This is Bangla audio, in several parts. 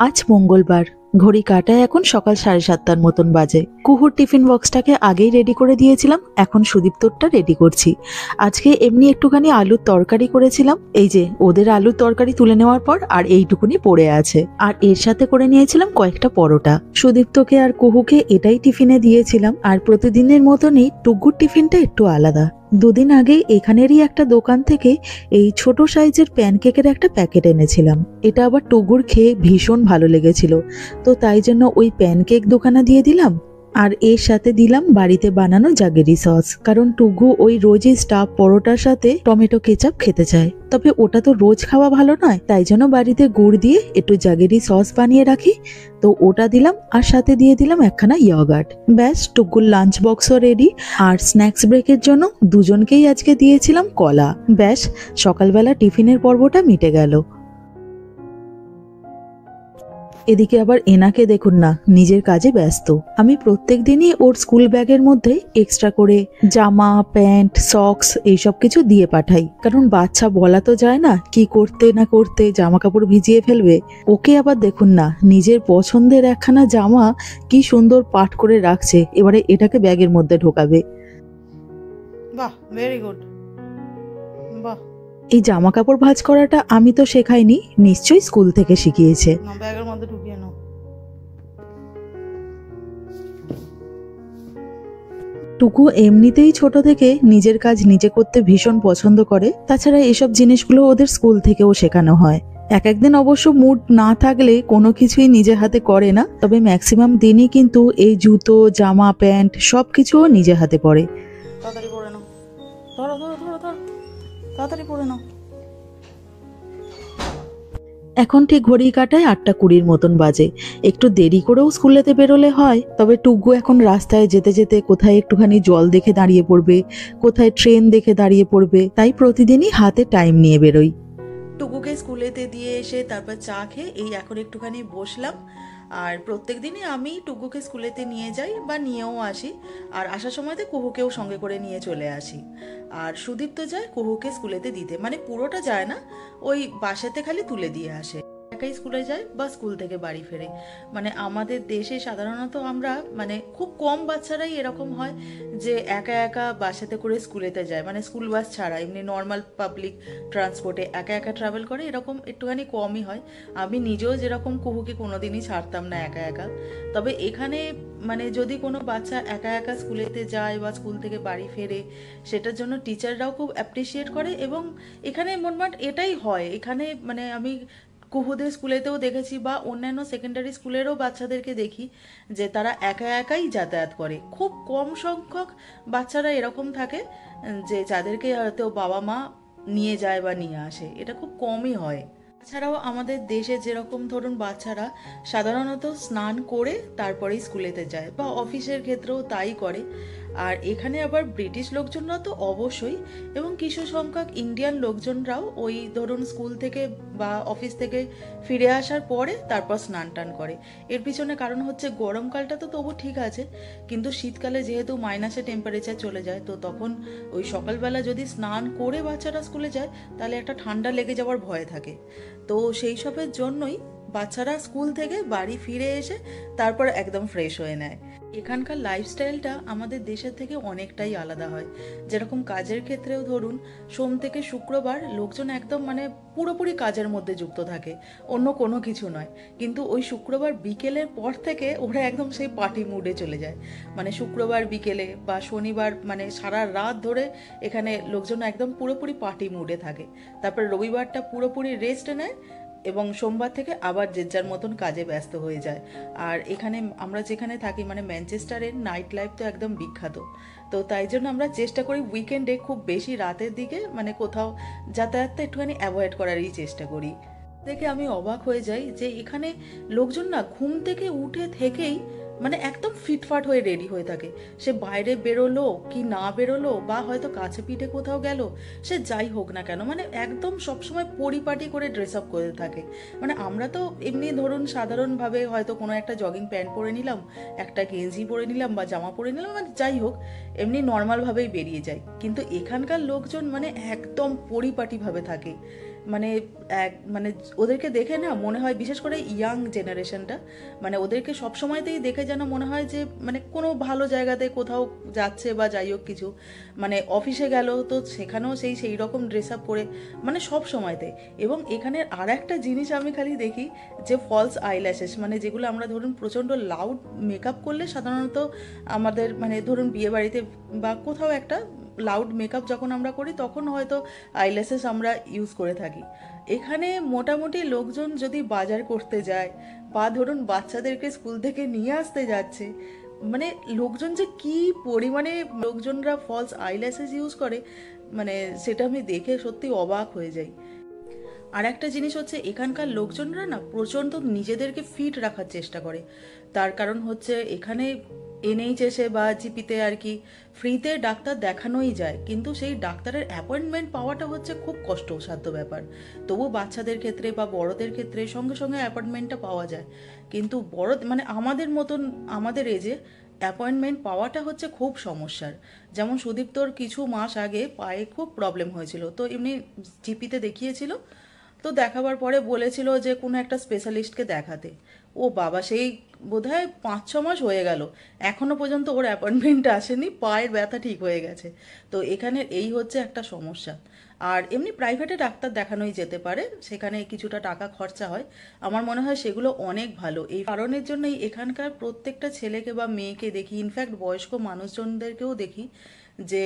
আজ মঙ্গলবার, ঘড়ি কাটায় এখন সকাল 7:30টার মতন বাজে। কুহুর টিফিন বক্সটাকে আগেই রেডি করে দিয়েছিলাম, এখন সুদীপ্তরটা রেডি করছি। আজকে এমনি একটুখানি আলুর তরকারি করেছিলাম, এই যে ওদের আলুর তরকারি তুলে নেওয়ার পর আর এইটুকুনি পড়ে আছে। আর এর সাথে করে নিয়েছিলাম কয়েকটা পরোটা। সুদীপ্তকে আর কুহুকে এটাই টিফিনে দিয়েছিলাম। আর প্রতিদিনের মতনই টুকুর টিফিনটা একটু আলাদা। দুদিন আগে এখানেরই একটা দোকান থেকে এই ছোট সাইজের প্যানকেকের একটা প্যাকেট এনেছিলাম। এটা আবার টুগুর খেয়ে ভীষণ ভালো লেগেছিল, তো তাই জন্য ওই প্যানকেক দোকানে দিয়ে দিলাম। আর এর সাথে দিলাম বাড়িতে বানানো জাগেরি সস, কারণ টুগু ওই রোজই স্টাফ পরোটার সাথে টমেটো কেচাপ খেতে চায়। তবে ওটা তো রোজ খাওয়া ভালো নয়, তাই জন্য বাড়িতে গুড় দিয়ে একটু জাগেরি সস বানিয়ে রাখি, তো ওটা দিলাম। আর সাথে দিয়ে দিলাম একখানা ইয়গার্ট। ব্যাস, টুকুর লাঞ্চ বক্সও রেডি। আর স্ন্যাক্স ব্রেকের জন্য দুজনকেই আজকে দিয়েছিলাম কলা। ব্যাস, সকালবেলা টিফিনের পর্বটা মিটে গেল। এদিকে আবার এনাকে দেখুন না, নিজের কাজে ব্যস্ত। আমি প্রত্যেক দিনই ওর স্কুল ব্যাগের মধ্যে এক্সট্রা করে জামা, প্যান্ট, সক্স এইসব কিছু দিয়ে পাঠাই, কারণ বাচ্চা বলা তো যায় না কি করতে না করতে জামা কাপড় ভিজিয়ে ফেলবে। ওকে আবার দেখুন না, নিজের পছন্দের একখানা জামা কি সুন্দর পাট করে রাখছে, এবারে এটাকে ব্যাগের মধ্যে ঢোকাবে। বাহ, ভেরি গুড। বাহ, এই জামা কাপড় ভাঁজ করাটা আমি তো শেখাইনি, নিশ্চয়ই স্কুল থেকে শিখিয়েছে। না, ব্যাগের মধ্যে ঢুকিয়ে নাও। টুকু এমনিতেই ছোট থেকে নিজের কাজ নিজে করতে ভীষণ পছন্দ করে, তাছাড়া এসব জিনিসগুলো ওদের স্কুল থেকেও শেখানো হয়। এক একদিন অবশ্য মুড না থাকলে কোনো কিছুই নিজে হাতে করে না, তবে ম্যাক্সিমাম দিনই কিন্তু এই জুতো, জামা, প্যান্ট সবকিছুও নিজে হাতে পরে। তাড়াতাড়ি পরে নাও, ধরো ধরো ধরো ধরো, তাড়াতাড়ি পরে নাও। এখন ঠিক ঘড়ি কাটায় 8:20 মতন বাজে। একটু দেরি করেও স্কুলেতে বেরোলে হয়, তবে টুকু এখন রাস্তায় যেতে যেতে কোথায় একটুখানি জল দেখে দাঁড়িয়ে পড়বে, কোথায় ট্রেন দেখে দাঁড়িয়ে পড়বে, তাই প্রতিদিনই হাতে টাইম নিয়ে বেরোই। টুকুকে স্কুলেতে দিয়ে এসে তারপর চা খেয়ে এই এখন একটুখানি বসলাম। আর প্রত্যেক দিনই আমি টুকুকে স্কুলেতে নিয়ে যাই বা নিয়েও আসি, আর আসার সময়তে কুহুকেও সঙ্গে করে নিয়ে চলে আসি। আর সুদীপ তো যায় কুহুকে স্কুলেতে দিতে, মানে পুরোটা যায় না, ওই বাসাতে খালি তুলে দিয়ে আসে। একাই স্কুলে যায় বা স্কুল থেকে বাড়ি ফেরে। মানে আমাদের দেশে সাধারণত আমরা মানে খুব কম বাচ্চারাই এরকম হয় যে একা একা বাসাতে করে স্কুলেতে যায়, মানে স্কুল বাস ছাড়া এমনি নর্মাল পাবলিক ট্রান্সপোর্টে একা একা ট্রাভেল করে, এরকম একটুখানি কমই হয়। আমি নিজেও যেরকম কুহুকে কোনোদিনই ছাড়তাম না একা একা। তবে এখানে মানে যদি কোনো বাচ্চা একা একা স্কুলেতে যায় বা স্কুল থেকে বাড়ি ফেরে, সেটার জন্য টিচাররাও খুব অ্যাপ্রিসিয়েট করে। এবং এখানে মোটমাট এটাই হয়, এখানে মানে আমি কুহুদের স্কুলেতেও দেখেছি বা অন্যান্য সেকেন্ডারি স্কুলেরও বাচ্চাদেরকে দেখি যে তারা একা একাই যাতায়াত করে। খুব কম সংখ্যক বাচ্চারা এরকম থাকে যে যাদেরকে হয়তো বাবা মা নিয়ে যায় বা নিয়ে আসে, এটা খুব কমই হয়। তাছাড়াও আমাদের দেশে যেরকম ধরুন বাচ্চারা সাধারণত স্নান করে তারপরেই স্কুলেতে যায় বা অফিসের ক্ষেত্রেও তাই করে, আর এখানে আবার ব্রিটিশ লোকজনরা তো অবশ্যই, এবং কিছু সংখ্যক ইন্ডিয়ান লোকজনরাও ওই ধরুন স্কুল থেকে বা অফিস থেকে ফিরে আসার পরে তারপর স্নান টান করে। এর পিছনে কারণ হচ্ছে গরমকালটা তো তবু ঠিক আছে, কিন্তু শীতকালে যেহেতু মাইনাসে টেম্পারেচার চলে যায়, তো তখন ওই সকালবেলা যদি স্নান করে বাচ্চারা স্কুলে যায় তাহলে একটা ঠান্ডা লেগে যাওয়ার ভয় থাকে। তো সেই সবের জন্যই বাচ্চারা স্কুল থেকে বাড়ি ফিরে এসে তারপর একদম ফ্রেশ হয়ে নেয়। এখানকার লাইফস্টাইলটা আমাদের দেশের থেকে অনেকটাই আলাদা হয়। যেরকম কাজের ক্ষেত্রেও ধরুন সোম থেকে শুক্রবার লোকজন একদম মানে পুরোপুরি কাজের মধ্যে যুক্ত থাকে, অন্য কোনো কিছু নয়। কিন্তু ওই শুক্রবার বিকেলের পর থেকে ওরা একদম সেই পার্টি মুডে চলে যায়। মানে শুক্রবার বিকেলে বা শনিবার মানে সারা রাত ধরে এখানে লোকজন একদম পুরোপুরি পার্টি মুডে থাকে। তারপর রবিবারটা পুরোপুরি রেস্ট নেয় এবং সোমবার থেকে আবার যে যার মতন কাজে ব্যস্ত হয়ে যায়। আর এখানে আমরা যেখানে থাকি মানে ম্যানচেস্টারের নাইট লাইফ তো একদম বিখ্যাত, তো তাই জন্য আমরা চেষ্টা করি উইকেন্ডে খুব বেশি রাতের দিকে মানে কোথাও যাতায়াতটা একটুখানি অ্যাভয়েড করারই চেষ্টা করি। দেখে আমি অবাক হয়ে যাই যে এখানে লোকজন না ঘুম থেকে উঠে থেকেই মানে একদম ফিটফাট হয়ে রেডি হয়ে থাকে। সে বাইরে বেরোলো কি না বেরোলো বা হয়তো কাছে পিঠে কোথাও গেল, সে যাই হোক না কেন মানে একদম সবসময় পরিপাটি করে ড্রেস আপ করে থাকে। মানে আমরা তো এমনি ধরুন সাধারণভাবে হয়তো কোনো একটা জগিং প্যান্ট পরে নিলাম, একটা গেঞ্জি পরে নিলাম বা জামা পরে নিলাম, মানে যাই হোক এমনি নর্মালভাবেই বেরিয়ে যায়। কিন্তু এখানকার লোকজন মানে একদম পরিপাটিভাবে থাকে। মানে মানে ওদেরকে দেখে না মনে হয়, বিশেষ করে ইয়াং জেনারেশনটা, মানে ওদেরকে সব সময়তেই দেখে যেন মনে হয় যে মানে কোনো ভালো জায়গাতে কোথাও যাচ্ছে বা যাই হোক কিছু, মানে অফিসে গেল তো সেখানেও সেই রকম ড্রেস আপ করে, মানে সব সময়তে। এবং এখানের আর একটা জিনিস আমি খালি দেখি যে ফলস আইল্যাশেস, মানে যেগুলো আমরা ধরুন প্রচণ্ড লাউড মেকআপ করলে সাধারণত আমাদের মানে ধরুন বিয়ে বাড়িতে বা কোথাও একটা লাউড মেকআপ যখন আমরা করি তখন হয়তো আইল্যাশেস আমরা ইউজ করে থাকি। এখানে মোটামুটি লোকজন যদি বাজার করতে যায় বা ধরুন বাচ্চাদেরকে স্কুল থেকে নিয়ে আসতে যাচ্ছে, মানে লোকজন যে কি পরিমাণে লোকজনরা ফলস আইল্যাশেস ইউজ করে, মানে সেটা আমি দেখে সত্যি অবাক হয়ে যাই। আর একটা জিনিস হচ্ছে এখানকার লোকজনরা না প্রচণ্ড নিজেদেরকে ফিট রাখার চেষ্টা করে। তার কারণ হচ্ছে এখানে এনএইচএসে বা জিপিতে আর কি ফ্রিতে ডাক্তার দেখানোই যায়, কিন্তু সেই ডাক্তারের অ্যাপয়েন্টমেন্ট পাওয়াটা হচ্ছে খুব কষ্টসাধ্য ব্যাপার। তবু বাচ্চাদের ক্ষেত্রে বা বড়দের ক্ষেত্রে সঙ্গে সঙ্গে অ্যাপয়েন্টমেন্টটা পাওয়া যায়, কিন্তু বড় মানে আমাদের মতন আমাদের এজে অ্যাপয়েন্টমেন্ট পাওয়াটা হচ্ছে খুব সমস্যার। যেমন সুদীপ্তর কিছু মাস আগে পায়ে খুব প্রবলেম হয়েছিল, তো এমনি জিপিতে দেখিয়েছিল। তো দেখাবার পরে বলেছিল যে কোনো একটা স্পেশালিস্টকে দেখাতে। ও বাবা, সেই বোধহয় 5-6 মাস হয়ে গেল, এখনো পর্যন্ত ওর অ্যাপয়েন্টমেন্ট আসেনি, পায়ের ব্যথা ঠিক হয়ে গেছে। তো এখানে এই হচ্ছে একটা সমস্যা। আর এমনি প্রাইভেটে ডাক্তার দেখানোই যেতে পারে, সেখানে কিছুটা টাকা খরচা হয়। আমার মনে হয় সেগুলো অনেক ভালো। এই কারণের জন্যই এখানকার প্রত্যেকটা ছেলেকে বা মেয়েকে দেখি, ইনফ্যাক্ট বয়স্ক মানুষজনদেরকেও দেখি যে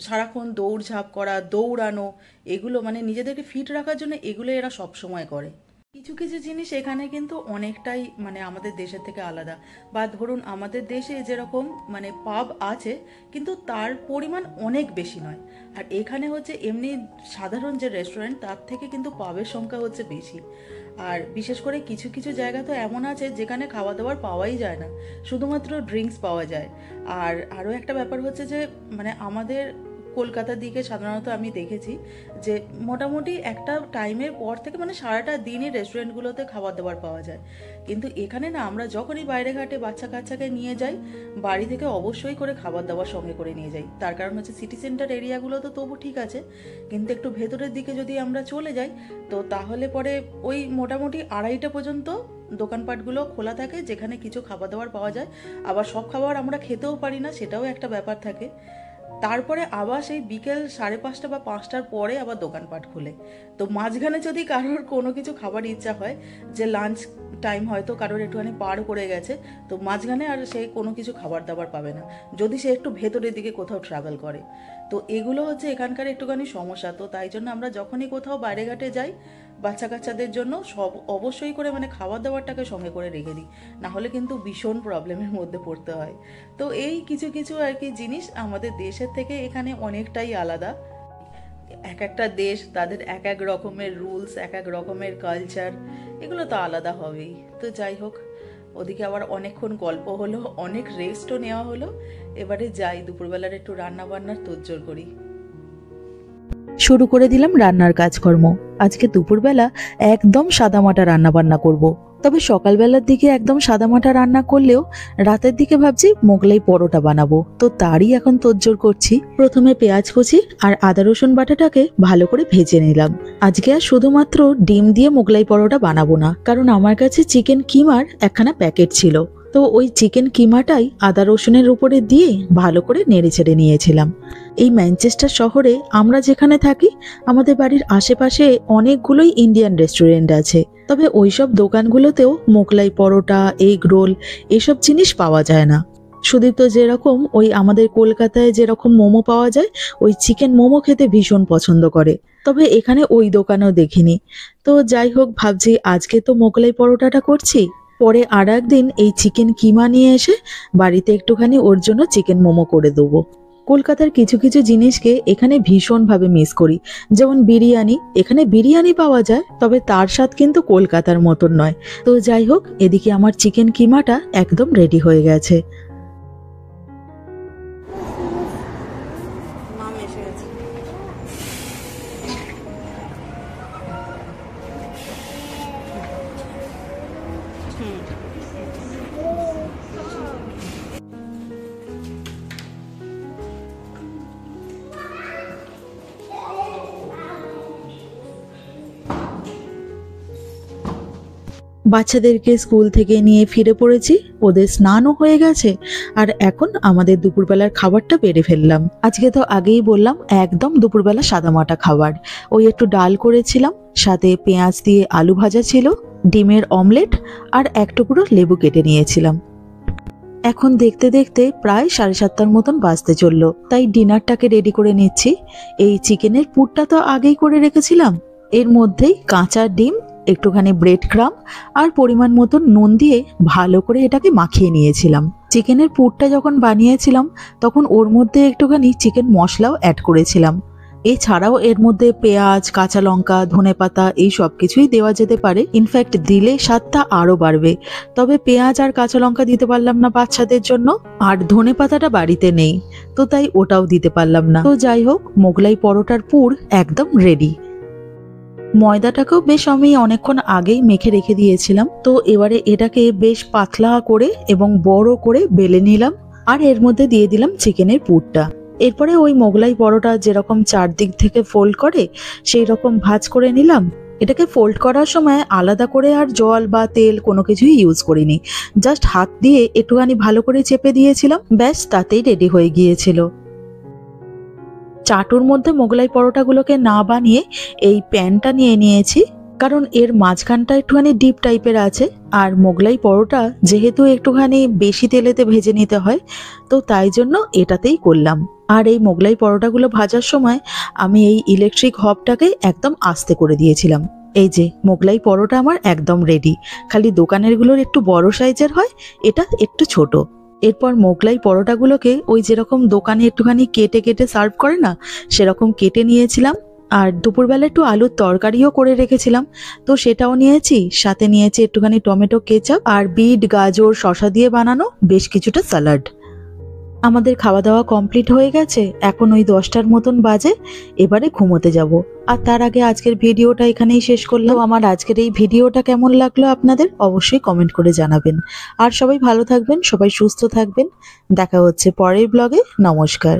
সারাক্ষণ দৌড়ঝাঁপ করা, দৌড়ানো, এগুলো মানে নিজেদেরকে ফিট রাখার জন্য এগুলো এরা সব সময় করে। কিছু কিছু জিনিস এখানে কিন্তু অনেকটাই মানে আমাদের দেশের থেকে আলাদা। বা ধরুন আমাদের দেশে যেরকম মানে পাব আছে, কিন্তু তার পরিমাণ অনেক বেশি নয়। আর এখানে হচ্ছে এমনি সাধারণ যে রেস্টুরেন্ট তার থেকে কিন্তু পাবের সংখ্যা হচ্ছে বেশি। আর বিশেষ করে কিছু কিছু জায়গা তো এমন আছে যেখানে খাওয়া দাওয়ার পাওয়াই যায় না, শুধুমাত্র ড্রিঙ্কস পাওয়া যায়। আর আরও একটা ব্যাপার হচ্ছে যে মানে আমাদের কলকাতার দিকে সাধারণত আমি দেখেছি যে মোটামুটি একটা টাইমের পর থেকে মানে সারাটা দিনই রেস্টুরেন্টগুলোতে খাবার দাবার পাওয়া যায়। কিন্তু এখানে না আমরা যখনই বাইরে ঘাটে বাচ্চা কাচ্চাকে নিয়ে যাই, বাড়ি থেকে অবশ্যই করে খাবার দাবার সঙ্গে করে নিয়ে যাই। তার কারণ হচ্ছে সিটি সেন্টার এরিয়াগুলো তো তবু ঠিক আছে, কিন্তু একটু ভেতরের দিকে যদি আমরা চলে যাই তো তাহলে পরে ওই মোটামুটি 2:30 পর্যন্ত দোকানপাটগুলো খোলা থাকে, যেখানে কিছু খাবার দাবার পাওয়া যায়। আবার সব খাবার আমরা খেতেও পারি না, সেটাও একটা ব্যাপার থাকে। তারপরে আবার সেই বিকেল 5:30 বা 5টার পরে আবার দোকানপাট খুলে। তো মাঝখানে যদি কারোর কোনো কিছু খাবার ইচ্ছা হয়, যে লাঞ্চ টাইম হয়তো কারোর একটুখানি পার করে গেছে, তো মাঝখানে আর সে কোনো কিছু খাবার দাবার পাবে না, যদি সে একটু ভেতরের দিকে কোথাও ট্রাভেল করে। তো এগুলো হচ্ছে এখানকার একটুখানি সমস্যা। তো তাই জন্য আমরা যখনই কোথাও বাইরে ঘাটে যাই বাচ্চা কাচ্চাদের জন্য সব অবশ্যই করে মানে খাবার দাবারটাকে সঙ্গে করে রেখে দিই, না হলে কিন্তু ভীষণ প্রবলেমের মধ্যে পড়তে হয়। তো এই কিছু কিছু আর কি জিনিস আমাদের দেশের থেকে এখানে অনেকটাই আলাদা। এক একটা দেশ তাদের এক এক রকমের রুলস, এক এক রকমের কালচার, এগুলো তো আলাদা হবেই। তো যাই হোক, ওদিকে আবার অনেকক্ষণ গল্প হলো, অনেক রেস্টও নেওয়া হলো। এবারে যাই দুপুরবেলার একটু রান্না বান্নার তোড়জোড় করি। শুরু করে দিলাম রান্নার কাজকর্ম। আজকে দুপুরবেলা একদম সাদামাটা রান্না বান্না করব। তবে সকালবেলার দিকে একদম সাদামাটা রান্না করলেও রাতের দিকে ভাবছি মোগলাই পরোটা বানাবো, তো তারই এখন তোড়জোড় করছি। প্রথমে পেঁয়াজ কুচি আর আদা রসুন বাটাটাকে ভালো করে ভেজে নিলাম। আজকে আর শুধুমাত্র ডিম দিয়ে মোগলাই পরোটা বানাবো না, কারণ আমার কাছে চিকেন কিমার একখানা প্যাকেট ছিল। তো ওই চিকেন কিমাটাই আদা রসুনের উপরে দিয়ে ভালো করে নেড়ে ছেড়ে নিয়েছিলাম। এই ম্যানচেস্টার শহরে আমরা যেখানে থাকি, আমাদের বাড়ির আশেপাশে অনেকগুলোই ইন্ডিয়ান রেস্টুরেন্ট আছে। তবে ওইসব দোকানগুলোতেও মোগলাই পরোটা, এগ রোল এসব জিনিস পাওয়া যায় না। সুদীপ্ত যেরকম ওই আমাদের কলকাতায় যেরকম মোমো পাওয়া যায়, ওই চিকেন মোমো খেতে ভীষণ পছন্দ করে। তবে এখানে ওই দোকানও দেখিনি। তো যাই হোক, ভাবছি আজকে তো মোগলাই পরোটাটা করছি, পরে আর একদিন এই চিকেন কিমা নিয়ে এসে বাড়িতে একটুখানি ওর জন্য চিকেন মোমো করে দেবো। কলকাতার কিছু কিছু জিনিসকে এখানে ভীষণভাবে মিস করি। যেমন বিরিয়ানি, এখানে বিরিয়ানি পাওয়া যায়, তবে তার স্বাদ কিন্তু কলকাতার মতন নয়। তো যাই হোক, এদিকে আমার চিকেন কিমাটা একদম রেডি হয়ে গেছে। মাম এসে গেছে। বাচ্চাদেরকে স্কুল থেকে নিয়ে ফিরে পড়েছি, ওদের স্নানও হয়ে গেছে, আর এখন আমাদের দুপুরবেলার খাবারটা বেড়ে ফেললাম। আজকে তো আগেই বললাম একদম দুপুরবেলা সাদামাটা খাবার। ওই একটু ডাল করেছিলাম, সাথে পেঁয়াজ দিয়ে আলু ভাজা ছিল, ডিমের অমলেট আর এক টুকরো লেবু কেটে নিয়েছিলাম। এখন দেখতে দেখতে প্রায় 7:30 মতন বাজতে চললো, তাই ডিনারটাকে রেডি করে নিচ্ছি। এই চিকেনের পুরটা তো আগেই করে রেখেছিলাম, এর মধ্যেই কাঁচা ডিম, একটুখানি ব্রেড ক্রাম্ব আর পরিমাণ মতো নুন দিয়ে ভালো করে এটাকে মাখিয়ে নিয়েছিলাম। চিকেনের পুরটা যখন বানিয়েছিলাম তখন ওর মধ্যে একটুখানি চিকেন মশলাও অ্যাড করেছিলাম। এছাড়াও এর মধ্যে পেঁয়াজ, কাঁচা লঙ্কা, ধনেপাতা এই সব কিছুই দেওয়া যেতে পারে, ইনফ্যাক্ট দিলে স্বাদটা আরও বাড়বে। তবে পেঁয়াজ আর কাঁচা লঙ্কা দিতে পারলাম না বাচ্চাদের জন্য, আর ধনেপাতাটা বাড়িতে নেই, তো তাই ওটাও দিতে পারলাম না। তো যাই হোক, মোগলাই পরোটার পুর একদম রেডি। ময়দাটাকেও বেশ আমি অনেকক্ষণ আগেই মেখে রেখে দিয়েছিলাম। তো এবারে এটাকে বেশ পাতলা করে এবং বড় করে বেলে নিলাম, আর এর মধ্যে দিয়ে দিলাম চিকেনের পুরটা। এরপরে ওই মোগলাই পরোটা যেরকম চারদিক থেকে ফোল্ড করে সেই রকম ভাঁজ করে নিলাম। এটাকে ফোল্ড করার সময় আলাদা করে আর জল বা তেল কোনো কিছুই ইউজ করিনি, জাস্ট হাত দিয়ে একটুখানি ভালো করে চেপে দিয়েছিলাম, ব্যাস তাতেই রেডি হয়ে গিয়েছিল। চাটুর মধ্যে মোগলাই পরোটাগুলোকে না বানিয়ে এই প্যানটা নিয়ে নিয়েছি, কারণ এর মাঝখানটা একটুখানি ডিপ টাইপের আছে, আর মোগলাই পরোটা যেহেতু একটুখানি বেশি তেলেতে ভেজে নিতে হয়, তো তাই জন্য এটাতেই করলাম। আর এই মোগলাই পরোটাগুলো ভাজার সময় আমি এই ইলেকট্রিক হবটাকে একদম আস্তে করে দিয়েছিলাম। এই যে মোগলাই পরোটা আমার একদম রেডি, খালি দোকানেরগুলোর একটু বড় সাইজের হয়, এটা একটু ছোট। এরপর মোগলাই পরোটাগুলোকে ওই যেরকম দোকানে একটুখানি কেটে কেটে সার্ভ করে না, সেরকম কেটে নিয়েছিলাম। আর দুপুরবেলা একটু আলুর তরকারিও করে রেখেছিলাম, তো সেটাও নিয়েছি, সাথে নিয়েছি একটুখানি টমেটো কেচাপ আর বিট, গাজর, শসা দিয়ে বানানো বেশ কিছুটা স্যালাড। আমাদের খাওয়া দাওয়া কমপ্লিট হয়ে গেছে, এখন ওই 10টার মতন বাজে, এবারে ঘুমোতে যাব। আর তার আগে আজকের ভিডিওটা এখানেই শেষ করলাম। আমার আজকের এই ভিডিওটা কেমন লাগলো আপনাদের অবশ্যই কমেন্ট করে জানাবেন। আর সবাই ভালো থাকবেন, সবাই সুস্থ থাকবেন। দেখা হচ্ছে পরের ব্লগে। নমস্কার।